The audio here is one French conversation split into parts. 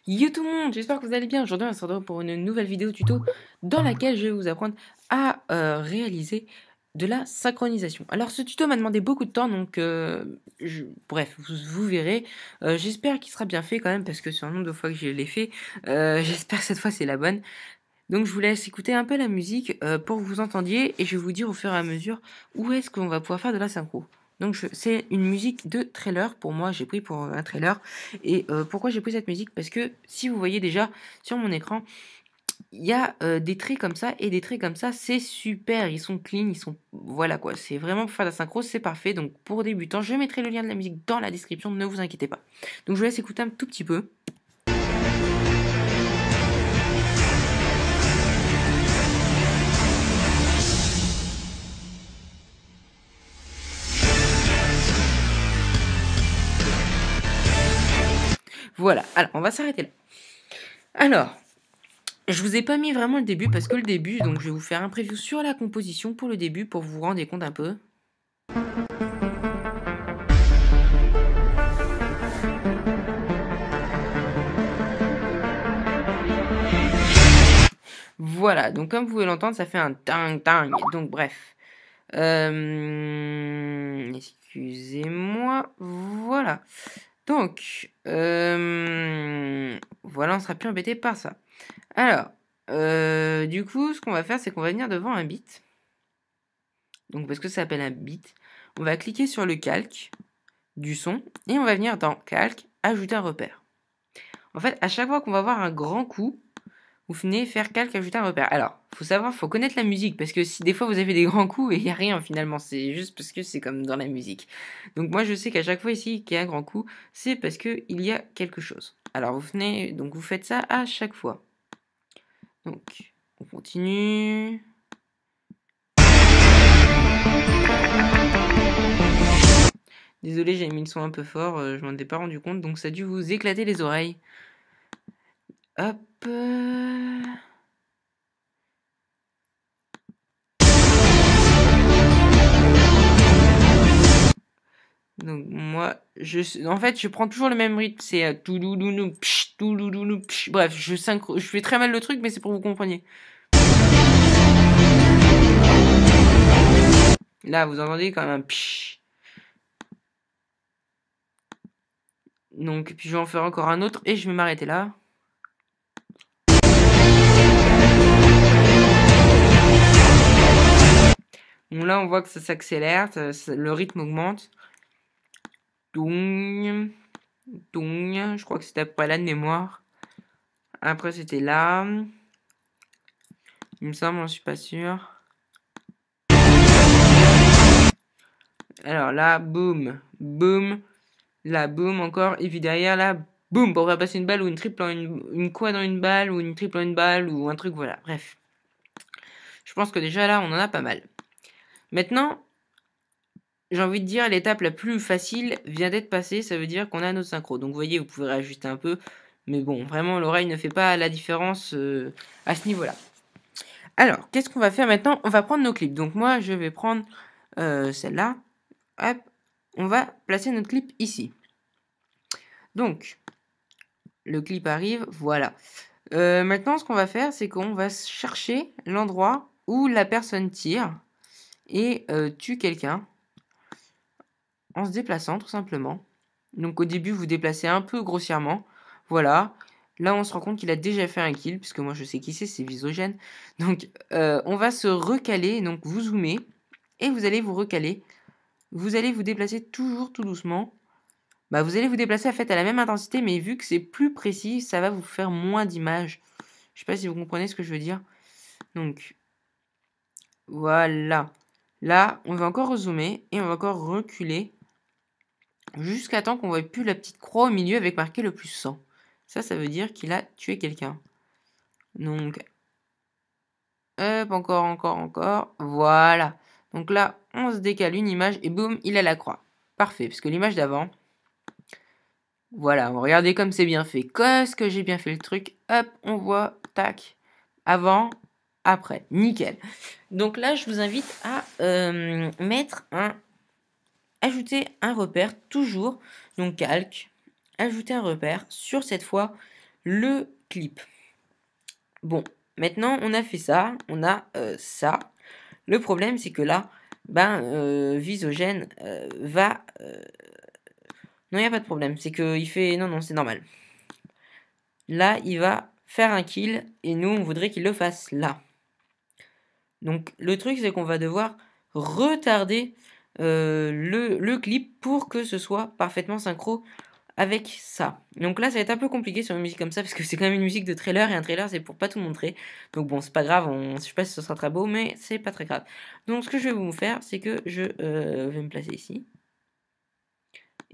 Yo tout le monde, j'espère que vous allez bien. Aujourd'hui, on se retrouve pour une nouvelle vidéo tuto dans laquelle je vais vous apprendre à réaliser de la synchronisation. Alors, ce tuto m'a demandé beaucoup de temps, donc bref, vous verrez. J'espère qu'il sera bien fait quand même, parce que sur le nombre de fois que je l'ai fait, j'espère que cette fois c'est la bonne. Donc, je vous laisse écouter un peu la musique pour que vous entendiez, et je vais vous dire au fur et à mesure où est-ce qu'on va pouvoir faire de la synchro. Donc c'est une musique de trailer, pour moi j'ai pris pour un trailer. Et pourquoi j'ai pris cette musique? Parce que si vous voyez déjà sur mon écran, il y a des traits comme ça et des traits comme ça, c'est super, ils sont clean, ils sont... Voilà quoi, c'est vraiment pour faire de la synchro, c'est parfait. Donc pour débutants, je mettrai le lien de la musique dans la description, ne vous inquiétez pas. Donc je vous laisse écouter un tout petit peu. Voilà, alors on va s'arrêter là. Alors, je vous ai pas mis vraiment le début parce que le début, donc je vais vous faire un preview sur la composition pour le début pour vous rendre compte un peu. Voilà, donc comme vous pouvez l'entendre, ça fait un tang tang. Donc bref. Excusez-moi. Voilà. Donc, voilà, on sera plus embêté par ça. Alors, du coup, ce qu'on va faire, c'est qu'on va venir devant un bit. Donc, parce que ça s'appelle un bit. On va cliquer sur le calque du son et on va venir dans calque, ajouter un repère. En fait, à chaque fois qu'on va voir un grand coup, vous venez faire calque, ajouter un repère. Alors, faut savoir, faut connaître la musique, parce que si des fois vous avez des grands coups et il n'y a rien finalement, c'est juste parce que c'est comme dans la musique. Donc moi je sais qu'à chaque fois ici qu'il y a un grand coup, c'est parce qu'il y a quelque chose. Alors vous venez, donc vous faites ça à chaque fois. Donc on continue. Désolé, j'ai mis le son un peu fort, je m'en ai pas rendu compte, donc ça a dû vous éclater les oreilles. Hop. Donc moi, en fait, je prends toujours le même rythme, c'est tout doudounou, psh, tout doudounou, psh. Bref, je fais très mal le truc, mais c'est pour que vous compreniez. Là, vous entendez quand même un psh. Donc, puis je vais en faire encore un autre et je vais m'arrêter là. Donc là, on voit que ça s'accélère, le rythme augmente. Toung, toung, je crois que c'était après là de mémoire. Après, c'était là. Il me semble, j'en suis pas sûr. Alors là, boum, boum. Là, boum, encore. Et puis derrière, là, boum, pour faire passer une balle ou une triple en une quad dans une balle ou une triple en une balle ou un truc, voilà. Bref. Je pense que déjà là, on en a pas mal. Maintenant, j'ai envie de dire, l'étape la plus facile vient d'être passée. Ça veut dire qu'on a notre synchro. Donc, vous voyez, vous pouvez réajuster un peu. Mais bon, vraiment, l'oreille ne fait pas la différence à ce niveau-là. Alors, qu'est-ce qu'on va faire maintenant? On va prendre nos clips. Donc, moi, je vais prendre celle-là. Hop, on va placer notre clip ici. Donc, le clip arrive, voilà. Maintenant, ce qu'on va faire, c'est qu'on va chercher l'endroit où la personne tire et tue quelqu'un en se déplaçant, tout simplement. Donc, au début, vous déplacez un peu grossièrement. Voilà. Là, on se rend compte qu'il a déjà fait un kill, puisque moi, je sais qui c'est Visogène. Donc, on va se recaler. Donc, vous zoomez et vous allez vous recaler. Vous allez vous déplacer toujours tout doucement. Bah, vous allez vous déplacer en fait à la même intensité, mais vu que c'est plus précis, ça va vous faire moins d'images. Je sais pas si vous comprenez ce que je veux dire. Donc, voilà. Là, on va encore rezoomer et on va encore reculer jusqu'à temps qu'on voit plus la petite croix au milieu avec marqué le plus 100. Ça veut dire qu'il a tué quelqu'un. Donc, hop, encore. Voilà. Donc là, on se décale une image et boum, il a la croix. Parfait, parce que l'image d'avant, voilà, regardez comme c'est bien fait. Qu'est-ce que j'ai bien fait le truc. Hop, on voit, tac, avant, après, nickel. Donc là, je vous invite à ajouter un repère, toujours, donc calque, ajouter un repère sur cette fois le clip. Bon, maintenant on a fait ça, on a ça. Le problème c'est que là, Visogène va... Non, il n'y a pas de problème, c'est que il fait... Non, c'est normal. Là, il va faire un kill, et nous, on voudrait qu'il le fasse là. Donc, le truc, c'est qu'on va devoir retarder le clip pour que ce soit parfaitement synchro avec ça. Donc là, ça va être un peu compliqué sur une musique comme ça, parce que c'est quand même une musique de trailer, et un trailer, c'est pour pas tout montrer. Donc bon, c'est pas grave, je sais pas si ce sera très beau, mais c'est pas très grave. Donc, ce que je vais vous faire, c'est que je vais me placer ici.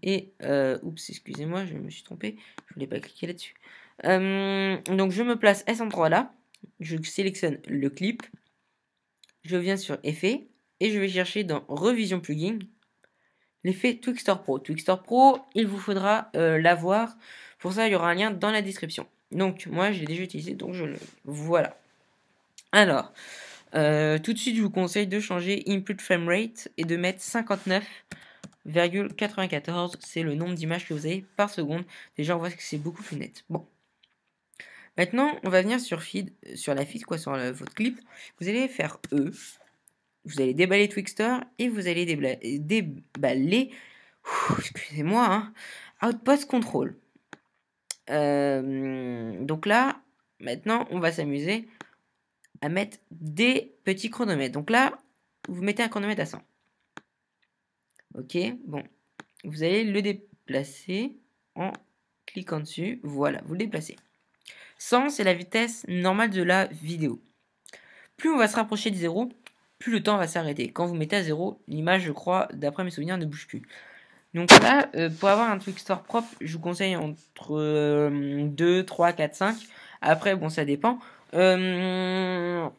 Et, oups, excusez-moi, je me suis trompé, je voulais pas cliquer là-dessus. Donc je me place S3 là, je sélectionne le clip, je viens sur Effet, et je vais chercher dans Revision Plugin, l'effet Twixtor Pro. Twixtor Pro, il vous faudra l'avoir, pour ça il y aura un lien dans la description. Donc moi je l'ai déjà utilisé, donc je le... Voilà. Alors, tout de suite je vous conseille de changer Input Frame Rate et de mettre 59,94, c'est le nombre d'images que vous avez par seconde. Déjà on voit que c'est beaucoup plus net. Bon. Maintenant, on va venir sur feed, sur la feed, quoi, sur votre clip. Vous allez faire E. Vous allez déballer Twixtor et vous allez déballer, excusez-moi, hein, Outpost Control. Donc là, maintenant, on va s'amuser à mettre des petits chronomètres. Donc là, vous mettez un chronomètre à 100. Ok, bon. Vous allez le déplacer en cliquant dessus. Voilà, vous le déplacez. 100, c'est la vitesse normale de la vidéo. Plus on va se rapprocher de 0, plus le temps va s'arrêter. Quand vous mettez à 0, l'image, je crois, d'après mes souvenirs, ne bouge plus. Donc là, pour avoir un Twixtor propre, je vous conseille entre 2, 3, 4, 5. Après, bon, ça dépend. Moi,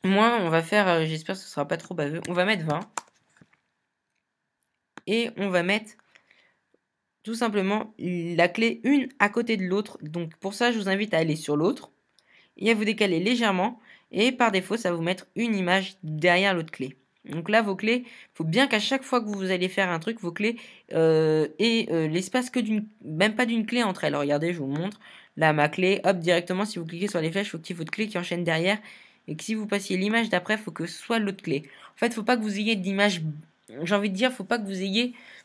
on va faire, j'espère que ce sera pas trop baveux, on va mettre 20. Et on va mettre tout simplement la clé une à côté de l'autre. Donc pour ça, je vous invite à aller sur l'autre et à vous décaler légèrement. Et par défaut, ça va vous mettre une image derrière l'autre clé. Donc là, vos clés, il faut bien qu'à chaque fois que vous allez faire un truc, vos clés aient l'espace que d'une, même pas d'une clé entre elles. Alors regardez, je vous montre. Là, ma clé, hop, directement, si vous cliquez sur les flèches, il faut qu'il y ait votre clé qui enchaîne derrière. Et que si vous passiez l'image d'après, il faut que ce soit l'autre clé. En fait, il ne faut pas que vous ayez d'image. J'ai envie de dire, faut pas que vous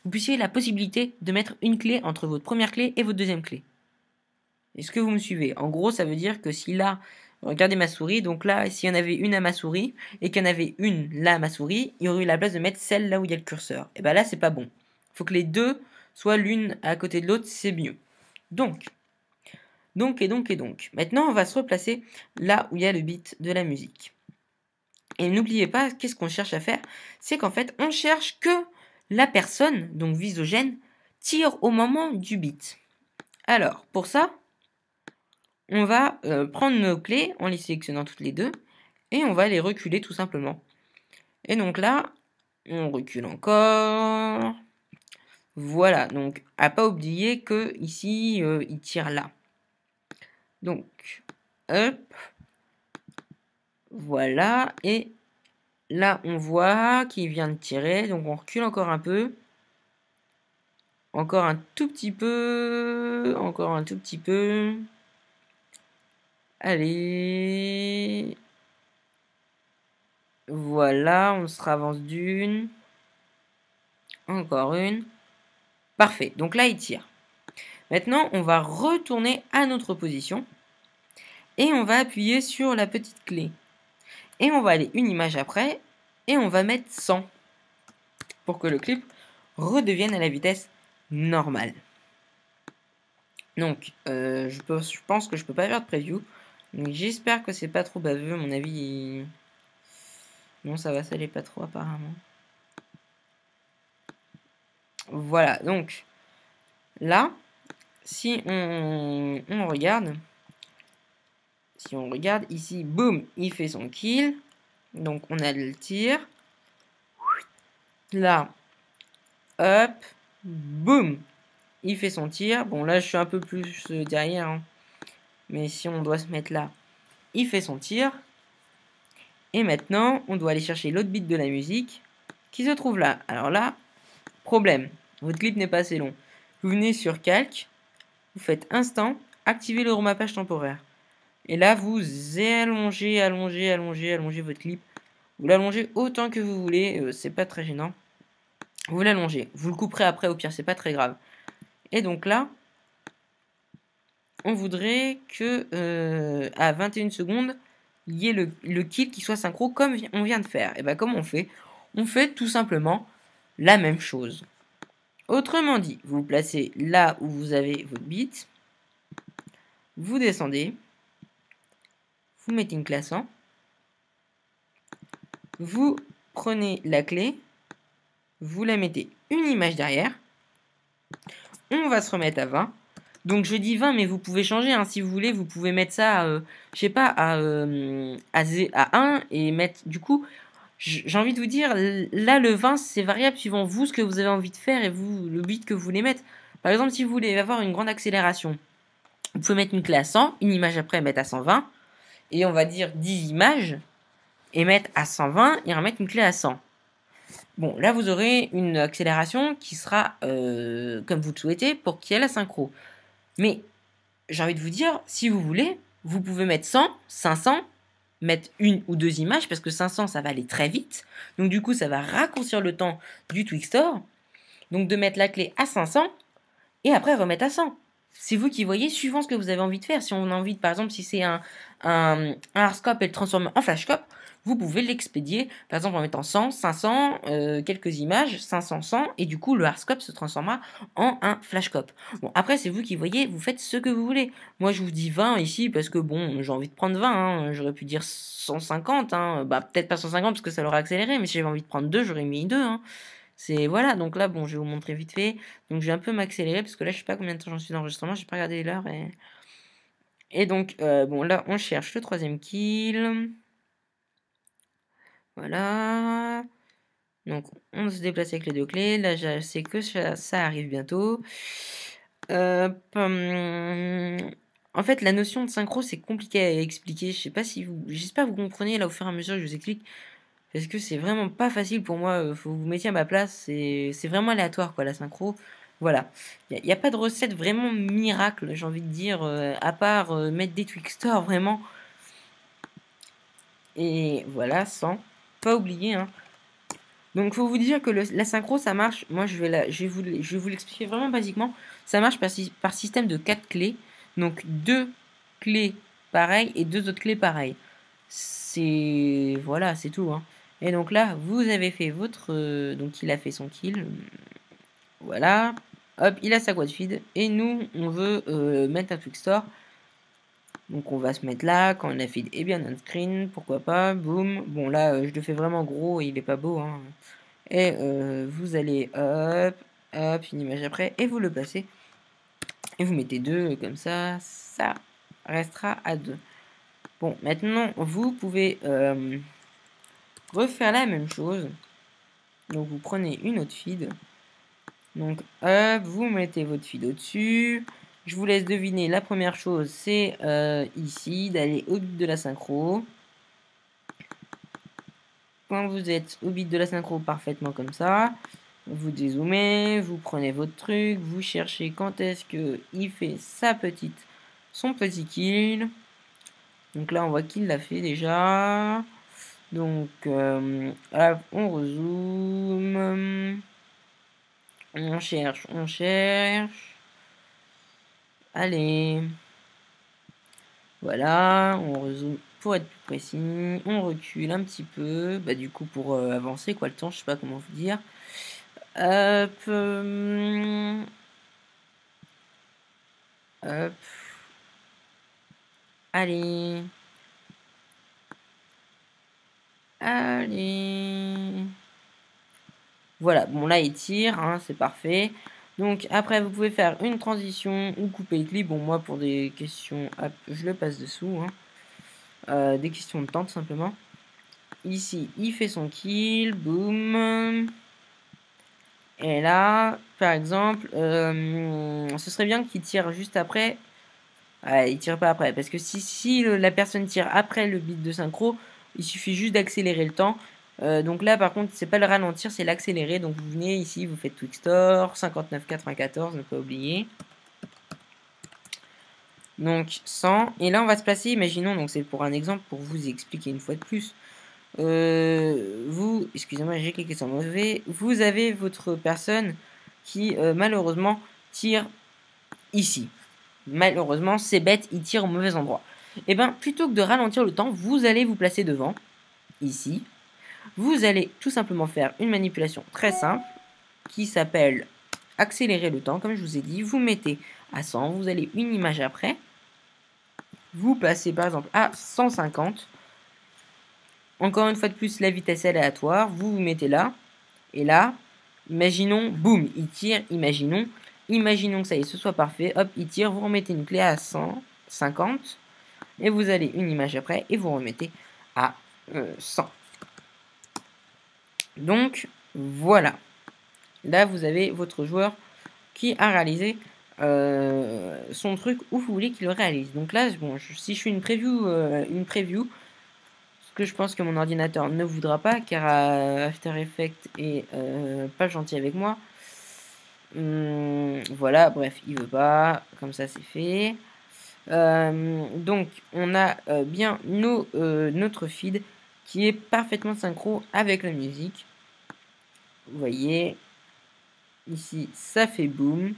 puissiez la possibilité de mettre une clé entre votre première clé et votre deuxième clé. Est-ce que vous me suivez? En gros, ça veut dire que si là, regardez ma souris, donc là, s'il y en avait une à ma souris, et qu'il y en avait une là à ma souris, il y aurait eu la place de mettre celle là où il y a le curseur. Et ben là, c'est pas bon. Il faut que les deux soient l'une à côté de l'autre, c'est mieux. Donc. Maintenant, on va se replacer là où il y a le beat de la musique. Et n'oubliez pas, qu'est-ce qu'on cherche à faire? C'est qu'en fait, on cherche que la personne, donc Visogène, tire au moment du beat. Alors, pour ça, on va prendre nos clés en les sélectionnant toutes les deux et on va les reculer tout simplement. Et donc là, on recule encore. Voilà, donc à pas oublier que ici, il tire là. Donc, hop. Voilà, et là, on voit qu'il vient de tirer, donc on recule encore un peu. Encore un tout petit peu. Encore un tout petit peu. Allez. Voilà, on se ravance d'une. Encore une. Parfait, donc là, il tire. Maintenant, on va retourner à notre position. Et on va appuyer sur la petite clé. Et on va aller une image après. Et on va mettre 100. Pour que le clip redevienne à la vitesse normale. Donc, je pense que je peux pas faire de preview. Donc, j'espère que c'est pas trop baveux. À mon avis, non, ça va, ça l'est pas trop apparemment. Voilà, donc, là, si on regarde, ici, boum, il fait son kill. Donc, on a le tir. Là, hop, boum, il fait son tir. Bon, là, je suis un peu plus derrière, hein. Mais si on doit se mettre là, il fait son tir. Et maintenant, on doit aller chercher l'autre bit de la musique qui se trouve là. Alors là, problème. Votre clip n'est pas assez long. Vous venez sur Calque, vous faites Instant, activer le remappage temporaire. Et là, vous allongez votre clip. Vous l'allongez autant que vous voulez, c'est pas très gênant. Vous l'allongez. Vous le couperez après, au pire, c'est pas très grave. Et donc là, on voudrait que à 21 secondes, il y ait le kill qui soit synchro comme on vient de faire. Et bien, comment on fait? On fait tout simplement la même chose. Autrement dit, vous vous placez là où vous avez votre bit, vous descendez, vous mettez une classe en, vous prenez la clé, vous la mettez une image derrière, on va se remettre à 20. Donc je dis 20, mais vous pouvez changer, hein, si vous voulez, vous pouvez mettre ça, je sais pas, à 1 et mettre, du coup, j'ai envie de vous dire, là le 20 c'est variable suivant vous, ce que vous avez envie de faire et vous, le but que vous voulez mettre. Par exemple, si vous voulez avoir une grande accélération, vous pouvez mettre une clé à 100, une image après mettre à 120, et on va dire 10 images, et mettre à 120 et remettre une clé à 100. Bon, là vous aurez une accélération qui sera comme vous le souhaitez pour qu'il y ait la synchro. Mais j'ai envie de vous dire, si vous voulez, vous pouvez mettre 100, 500, mettre une ou deux images, parce que 500, ça va aller très vite. Donc du coup, ça va raccourcir le temps du Twixtor. Donc de mettre la clé à 500, et après remettre à 100. C'est vous qui voyez, suivant ce que vous avez envie de faire. Si on a envie, par exemple, si c'est un hardscope et le transformer en flashcope, vous pouvez l'expédier, par exemple en mettant 100, 500, quelques images, 500, 100, et du coup le hardscope se transformera en un flashcope. Bon, après c'est vous qui voyez, vous faites ce que vous voulez. Moi je vous dis 20 ici parce que bon, j'ai envie de prendre 20, hein. J'aurais pu dire 150, hein. Bah peut-être pas 150 parce que ça l'aurait accéléré, mais si j'avais envie de prendre 2, j'aurais mis 2, hein. C'est voilà, donc là bon, je vais vous montrer vite fait. Donc je vais un peu m'accélérer parce que là je sais pas combien de temps j'en suis d'enregistrement, j'ai pas regardé l'heure et donc bon là on cherche le troisième kill. Voilà. Donc, on se déplace avec les deux clés. Là, je sais que ça arrive bientôt. En fait, la notion de synchro, c'est compliqué à expliquer. Je sais pas si vous... J'espère que vous comprenez là au fur et à mesure que je vous explique. Parce que c'est vraiment pas facile pour moi. Faut que vous mettiez à ma place. C'est vraiment aléatoire, quoi, la synchro. Voilà. Il n'y a pas de recette vraiment miracle, j'ai envie de dire, à part mettre des Twixtor, vraiment. Et voilà, sans pas oublier, hein. Donc, faut vous dire que la synchro, ça marche. Moi, je vais vous l'expliquer vraiment basiquement. Ça marche par système de 4 clés. Donc, 2 clés pareilles et 2 autres clés pareilles. Voilà, c'est tout, hein. Et donc là, vous avez fait votre... donc, il a fait son kill. Voilà. Hop, il a sa quad feed. Et nous, on veut mettre un Twixtor. Donc, on va se mettre là. Quand la feed est bien on screen, pourquoi pas. Boum. Bon, là, je le fais vraiment gros. Il est pas beau, hein. Et vous allez hop, hop, une image après, et vous le placez. Et vous mettez 2 comme ça restera à 2. Bon, maintenant, vous pouvez refaire la même chose. Donc, vous prenez une autre feed. Donc, hop, vous mettez votre feed au-dessus. Je vous laisse deviner, la première chose, c'est ici, d'aller au bit de la synchro. Quand vous êtes au bit de la synchro parfaitement comme ça, vous dézoomez, vous prenez votre truc, vous cherchez quand est-ce que il fait son petit kill. Donc là, on voit qu'il l'a fait déjà. Donc, hop, on rezoome. On cherche, on cherche. Allez. Voilà, on rezoome pour être plus précis. On recule un petit peu. Bah, du coup, pour avancer, quoi, le temps, je sais pas comment vous dire. Hop. Hop. Allez. Allez. Voilà, bon là il tire, hein, c'est parfait. Donc après vous pouvez faire une transition ou couper le clip. Bon moi pour des questions, hop, je le passe dessous. Hein. Des questions de temps tout simplement. Ici il fait son kill, boum. Et là, par exemple, ce serait bien qu'il tire juste après. Ouais, il tire pas après. Parce que si la personne tire après le bit de synchro, il suffit juste d'accélérer le temps. Donc là, par contre, c'est pas le ralentir, c'est l'accélérer. Donc vous venez ici, vous faites Twixtor, 59,94, ne pas oublier. Donc 100. Et là, on va se placer, imaginons, donc c'est pour un exemple, pour vous expliquer une fois de plus. Vous, excusez-moi, j'ai cliqué sur mauvais. Vous avez votre personne qui, malheureusement, tire ici. Malheureusement, c'est bête, il tire au mauvais endroit. Et bien, plutôt que de ralentir le temps, vous allez vous placer devant, ici. Vous allez tout simplement faire une manipulation très simple qui s'appelle accélérer le temps, comme je vous ai dit. Vous mettez à 100, vous allez une image après. Vous passez par exemple à 150. Encore une fois de plus, la vitesse aléatoire. Vous vous mettez là. Et là, imaginons, boum, il tire, imaginons que ça y est, ce soit parfait, hop, il tire, vous remettez une clé à 150, et vous allez une image après, et vous remettez à 100. Donc, voilà. Là, vous avez votre joueur qui a réalisé son truc où vous voulez qu'il le réalise. Donc là, bon, si je fais une preview, ce que je pense que mon ordinateur ne voudra pas, car After Effects est pas gentil avec moi. Voilà, bref, il veut pas, comme ça c'est fait. Donc, on a bien notre feed qui est parfaitement synchro avec la musique. Vous voyez, ici, ça fait boom.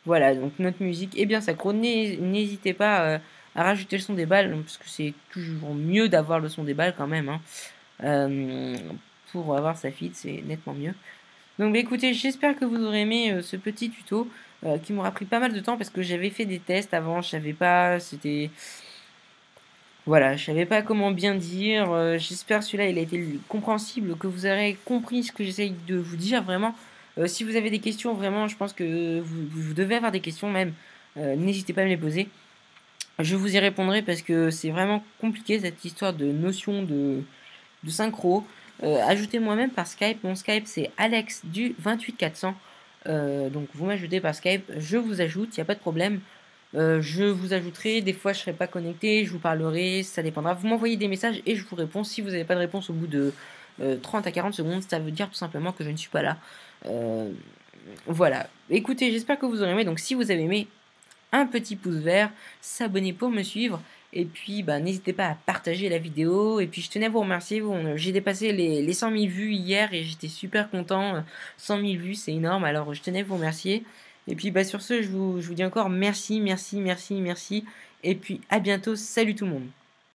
Voilà, donc notre musique est bien synchro. N'hésitez pas à rajouter le son des balles, parce que c'est toujours mieux d'avoir le son des balles quand même. Pour avoir sa feed, c'est nettement mieux. Donc bah, écoutez, j'espère que vous aurez aimé ce petit tuto qui m'aura pris pas mal de temps parce que j'avais fait des tests avant, je savais pas, c'était... Voilà, je savais pas comment bien dire, j'espère que celui-là il a été compréhensible, que vous aurez compris ce que j'essaye de vous dire vraiment. Si vous avez des questions, vraiment, je pense que vous devez avoir des questions même, n'hésitez pas à me les poser. Je vous y répondrai parce que c'est vraiment compliqué cette histoire de notion de synchro. Ajoutez-moi même par Skype. Mon Skype c'est Alex du 28400. Donc vous m'ajoutez par Skype, je vous ajoute, il n'y a pas de problème. Je vous ajouterai, des fois je serai pas connecté, je vous parlerai, ça dépendra. Vous m'envoyez des messages et je vous réponds. Si vous n'avez pas de réponse au bout de 30 à 40 secondes, ça veut dire tout simplement que je ne suis pas là. Voilà. Écoutez, j'espère que vous aurez aimé. Donc si vous avez aimé, un petit pouce vert, s'abonner pour me suivre. Et puis, bah, n'hésitez pas à partager la vidéo. Et puis, je tenais à vous remercier. J'ai dépassé les 100 000 vues hier et j'étais super content. 100 000 vues, c'est énorme. Alors, je tenais à vous remercier. Et puis, bah, sur ce, je vous dis encore merci, merci, merci, merci. Et puis, à bientôt. Salut tout le monde.